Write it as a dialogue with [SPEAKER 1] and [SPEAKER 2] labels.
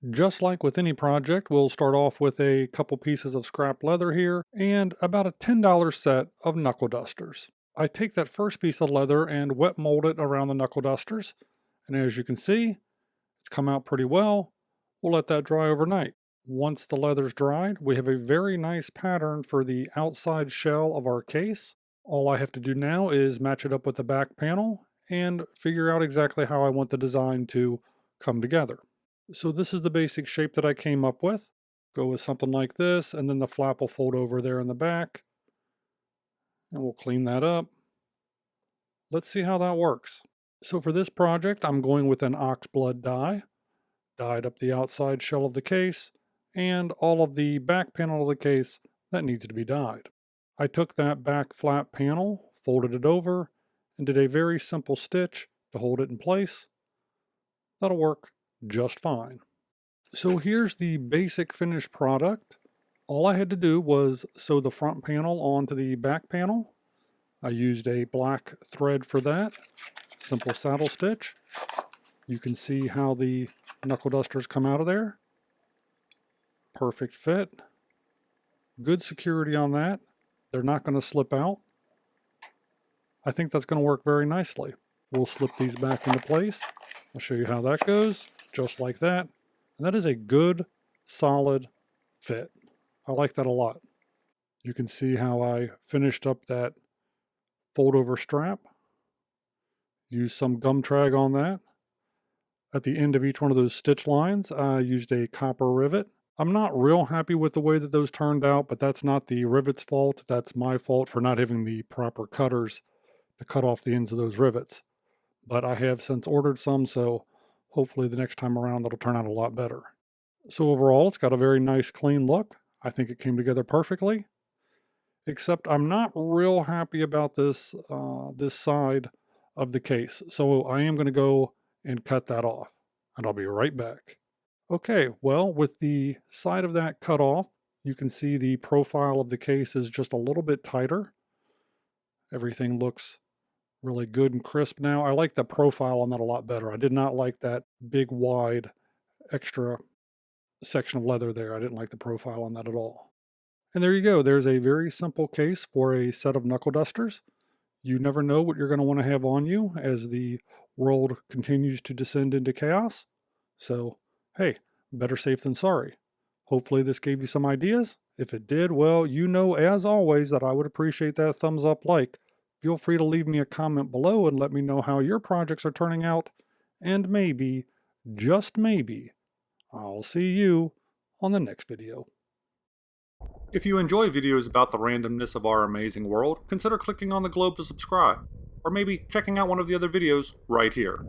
[SPEAKER 1] Just like with any project, we'll start off with a couple pieces of scrap leather here and about a $10 set of knuckle dusters. I take that first piece of leather and wet mold it around the knuckle dusters, and as you can see, it's come out pretty well. We'll let that dry overnight. Once the leather's dried, we have a very nice pattern for the outside shell of our case. All I have to do now is match it up with the back panel and figure out exactly how I want the design to come together. So this is the basic shape that I came up with. Go with something like this, and then the flap will fold over there in the back. And we'll clean that up. Let's see how that works. So for this project, I'm going with an ox blood dye. Dyed up the outside shell of the case, and all of the back panel of the case that needs to be dyed. I took that back flap panel, folded it over, and did a very simple stitch to hold it in place. That'll work just fine. So here's the basic finished product. All I had to do was sew the front panel onto the back panel. I used a black thread for that. Simple saddle stitch. You can see how the knuckle dusters come out of there. Perfect fit. Good security on that. They're not going to slip out. I think that's going to work very nicely. We'll slip these back into place. I'll show you how that goes. Just like that. And that is a good, solid fit. I like that a lot. You can see how I finished up that fold over strap. Used some gum trag on that. At the end of each one of those stitch lines, I used a copper rivet. I'm not real happy with the way that those turned out, but that's not the rivet's fault. That's my fault for not having the proper cutters to cut off the ends of those rivets. But I have since ordered some, so hopefully the next time around that'll turn out a lot better. So overall, it's got a very nice clean look. I think it came together perfectly. Except I'm not real happy about this, this side of the case. So I am going to go and cut that off, and I'll be right back. Okay, well, with the side of that cut off, you can see the profile of the case is just a little bit tighter. Everything looks really good and crisp now. I like the profile on that a lot better. I did not like that big, wide, extra section of leather there. I didn't like the profile on that at all. And there you go. There's a very simple case for a set of knuckle dusters. You never know what you're going to want to have on you as the world continues to descend into chaos. So, hey, better safe than sorry. Hopefully this gave you some ideas. If it did, well, you know as always that I would appreciate that thumbs up like. Feel free to leave me a comment below and let me know how your projects are turning out. And maybe, just maybe, I'll see you on the next video. If you enjoy videos about the randomness of our amazing world, consider clicking on the globe to subscribe, or maybe checking out one of the other videos right here.